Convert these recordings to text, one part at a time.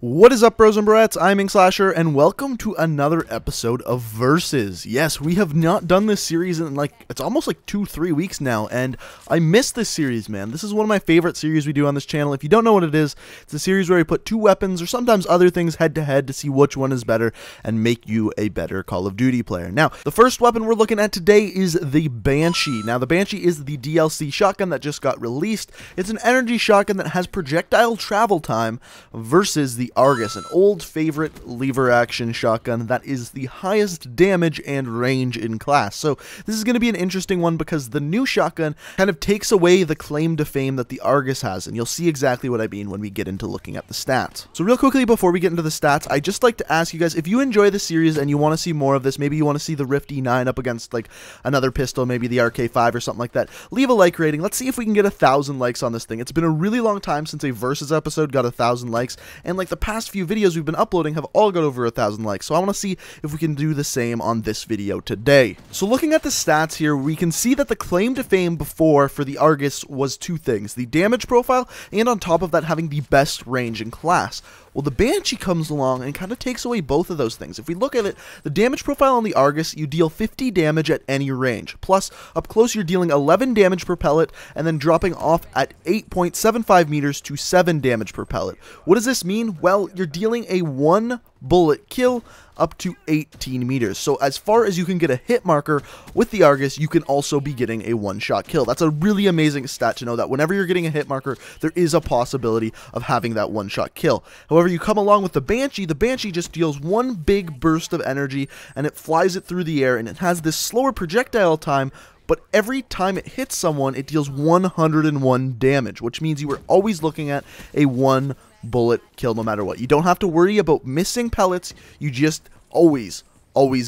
What is up, bros and broettes? I'm Inkslasher, and welcome to another episode of Versus. Yes, we have not done this series in it's almost like 2-3 weeks now, and I miss this series, man. This is one of my favorite series we do on this channel. If you don't know what it is, it's a series where we put two weapons or sometimes other things head to head to see which one is better and make you a better Call of Duty player. Now, the first weapon we're looking at today is the Banshee. Now, the Banshee is the DLC shotgun that just got released. It's an energy shotgun that has projectile travel time versus the Argus, an old favorite lever action shotgun that is the highest damage and range in class. So this is going to be an interesting one because the new shotgun kind of takes away the claim to fame that the Argus has, and you'll see exactly what I mean when we get into looking at the stats. So real quickly before we get into the stats, I'd just like to ask you guys, if you enjoy the series and you want to see more of this, maybe you want to see the Rift E9 up against like another pistol, maybe the RK5 or something like that, leave a like rating. Let's see if we can get 1,000 likes on this thing. It's been a really long time since a Versus episode got 1,000 likes, and like the past few videos we've been uploading have all got over 1,000 likes, so I want to see if we can do the same on this video today. So looking at the stats here, we can see that the claim to fame before for the Argus was two things: the damage profile, and on top of that having the best range in class. Well, the Banshee comes along and kind of takes away both of those things. If we look at it, the damage profile on the Argus, you deal 50 damage at any range. Plus, up close you're dealing 11 damage per pellet, and then dropping off at 8.75 meters to 7 damage per pellet. What does this mean? Well, you're dealing a 1 bullet kill up to 18 meters. So as far as you can get a hit marker with the Argus, you can also be getting a one-shot kill. That's a really amazing stat to know, that whenever you're getting a hit marker, there is a possibility of having that one-shot kill. However, you come along with the Banshee just deals one big burst of energy, and it flies it through the air, and it has this slower projectile time, but every time it hits someone, it deals 101 damage, which means you are always looking at a one bullet kill no matter what. You don't have to worry about missing pellets. You just always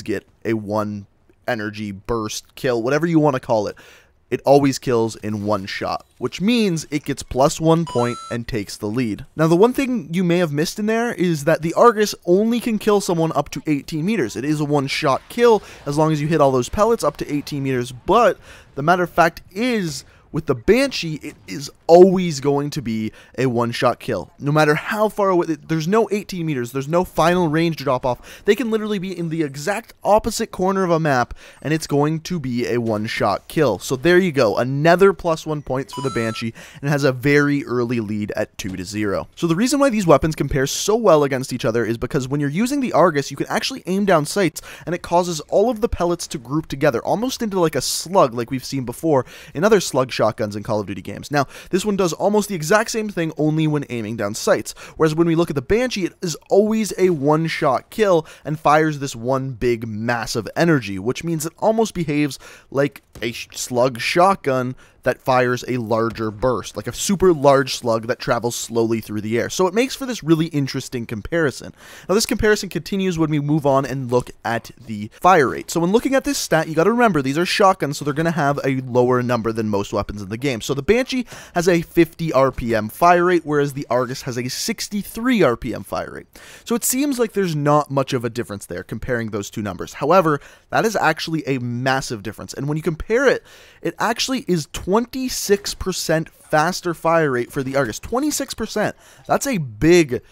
get a one energy burst kill, whatever you want to call it. It always kills in one shot, which means it gets +1 point and takes the lead. Now, the one thing you may have missed in there is that the Argus only can kill someone up to 18 meters. It is a one-shot kill as long as you hit all those pellets up to 18 meters, but the matter of fact is, with the Banshee, it is always going to be a one-shot kill. No matter how far away, there's no 18 meters, there's no final range drop-off. They can literally be in the exact opposite corner of a map, and it's going to be a one-shot kill. So there you go, another +1 points for the Banshee, and it has a very early lead at 2-0. So the reason why these weapons compare so well against each other is because when you're using the Argus, you can actually aim down sights, and it causes all of the pellets to group together, almost into like a slug like we've seen before in other slug shotguns in Call of Duty games. Now, this one does almost the exact same thing, only when aiming down sights, whereas when we look at the Banshee, it is always a one-shot kill and fires this one big massive energy, which means it almost behaves like a slug shotgun that fires a larger burst, like a super large slug that travels slowly through the air. So it makes for this really interesting comparison. Now, this comparison continues when we move on and look at the fire rate. So when looking at this stat, you got to remember these are shotguns, so they're going to have a lower number than most weapons in the game. So the Banshee has a 50 RPM fire rate, whereas the Argus has a 63 RPM fire rate. So it seems like there's not much of a difference there comparing those two numbers. However, that is actually a massive difference. And when you compare it, it actually is 26% faster fire rate for the Argus. 26%. That's a big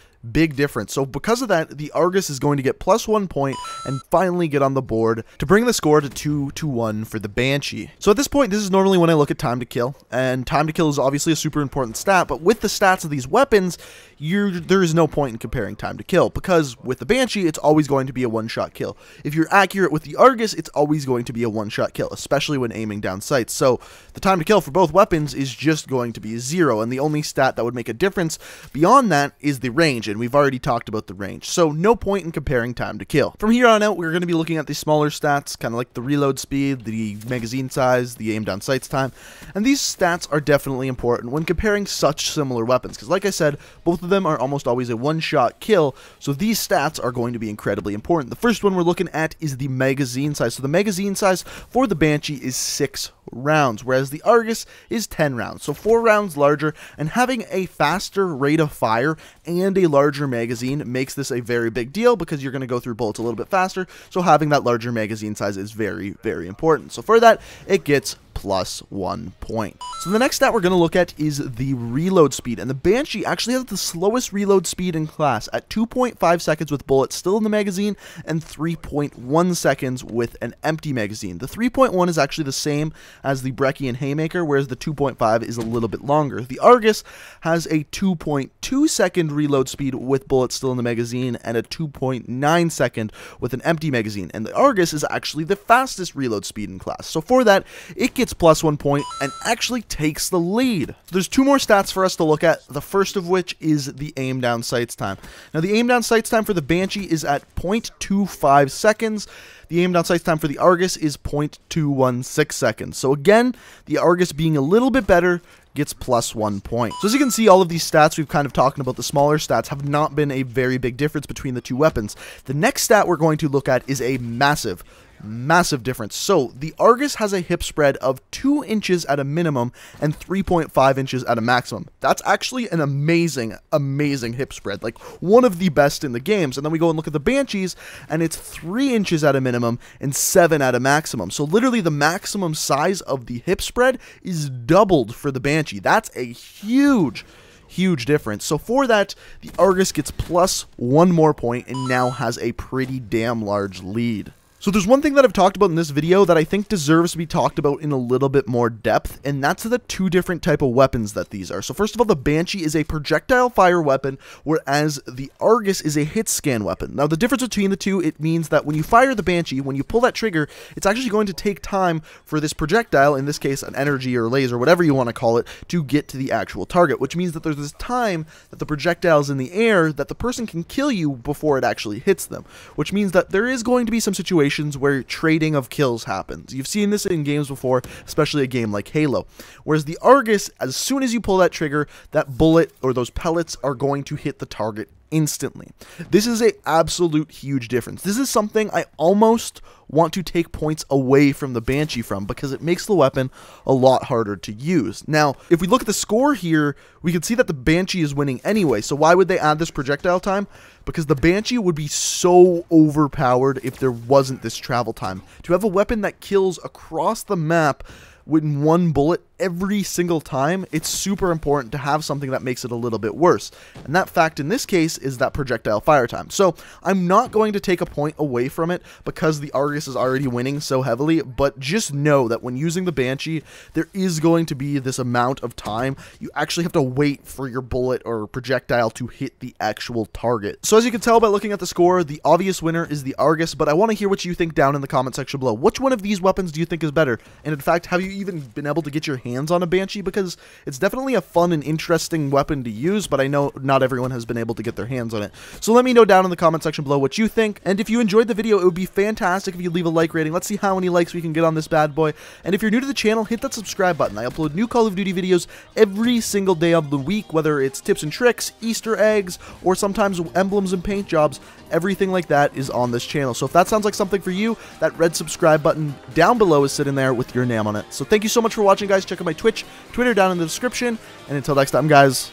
difference. So because of that, the Argus is going to get +1 point and finally get on the board to bring the score to 2-1 for the Banshee. So at this point, this is normally when I look at time to kill, and time to kill is obviously a super important stat, but with the stats of these weapons, there is no point in comparing time to kill, because with the Banshee, it's always going to be a one-shot kill. If you're accurate with the Argus, it's always going to be a one-shot kill, especially when aiming down sights. So the time to kill for both weapons is just going to be 0, and the only stat that would make a difference beyond that is the range, and we've already talked about the range, so no point in comparing time to kill. From here on out, we're going to be looking at the smaller stats, kind of like the reload speed, the magazine size, the aim down sights time, and these stats are definitely important when comparing such similar weapons, because like I said, both of them are almost always a one-shot kill, so these stats are going to be incredibly important. The first one we're looking at is the magazine size. So the magazine size for the Banshee is 6 rounds, whereas the Argus is 10 rounds, so 4 rounds larger, and having a faster rate of fire and a larger magazine makes this a very big deal because you're going to go through bullets a little bit faster, so having that larger magazine size is very important. So for that, it gets plus 1 point. So the next stat we're going to look at is the reload speed, and the Banshee actually has the slowest reload speed in class at 2.5 seconds with bullets still in the magazine and 3.1 seconds with an empty magazine. The 3.1 is actually the same as the Brecci and Haymaker, whereas the 2.5 is a little bit longer. The Argus has a 2.2 second reload speed with bullets still in the magazine and a 2.9 second with an empty magazine, and the Argus is actually the fastest reload speed in class. So for that, it gets plus 1 point and actually takes the lead. So there's two more stats for us to look at, the first of which is the aim down sights time. Now the aim down sights time for the Banshee is at 0.25 seconds. The aim down sights time for the Argus is 0.216 seconds. So again, the Argus being a little bit better gets plus 1 point. So as you can see, all of these stats we've kind of talked about, the smaller stats, have not been a very big difference between the two weapons. The next stat we're going to look at is a massive difference. So the Argus has a hip spread of 2 inches at a minimum and 3.5 inches at a maximum. That's actually an amazing hip spread, like one of the best in the games. And then we go and look at the Banshees, and it's 3 inches at a minimum and 7 at a maximum. So literally the maximum size of the hip spread is doubled for the Banshee. That's a huge difference. So for that, the Argus gets plus 1 more point and now has a pretty damn large lead. So there's one thing that I've talked about in this video that I think deserves to be talked about in a little bit more depth, and that's the two different type of weapons that these are. So first of all, the Banshee is a projectile fire weapon, whereas the Argus is a hit scan weapon. Now the difference between the two, it means that when you fire the Banshee, when you pull that trigger, it's actually going to take time for this projectile, in this case an energy or laser, whatever you want to call it, to get to the actual target, which means that there's this time that the projectile is in the air that the person can kill you before it actually hits them, which means that there is going to be some situations where trading of kills happens. You've seen this in games before, especially a game like Halo. Whereas the Argus, as soon as you pull that trigger, that bullet or those pellets are going to hit the target instantly. This is an absolute huge difference. This is something I almost want to take points away from the Banshee from, because it makes the weapon a lot harder to use. Now, if we look at the score here, we can see that the Banshee is winning anyway. So why would they add this projectile time? Because the Banshee would be so overpowered if there wasn't this travel time. To have a weapon that kills across the map with 1 bullet every single time, it's super important to have something that makes it a little bit worse. And that fact in this case is that projectile fire time. So I'm not going to take a point away from it because the Argus is already winning so heavily, but just know that when using the Banshee, there is going to be this amount of time. You actually have to wait for your bullet or projectile to hit the actual target. So as you can tell by looking at the score, the obvious winner is the Argus, but I want to hear what you think down in the comment section below. Which one of these weapons do you think is better? And in fact, have you even been able to get your hands on a Banshee? Because it's definitely a fun and interesting weapon to use, but I know not everyone has been able to get their hands on it. So let me know down in the comment section below what you think, and if you enjoyed the video, it would be fantastic if you leave a like rating. Let's see how many likes we can get on this bad boy. And if you're new to the channel, hit that subscribe button. I upload new Call of Duty videos every single day of the week, whether it's tips and tricks, Easter eggs, or sometimes emblems and paint jobs. Everything like that is on this channel. So if that sounds like something for you, that red subscribe button down below is sitting there with your name on it. So thank you so much for watching, guys. Check out my Twitch, Twitter down in the description. And until next time, guys,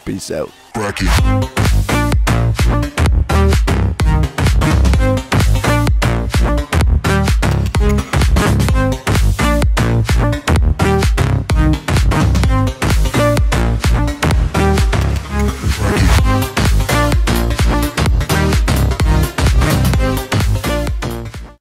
peace out. Brecci.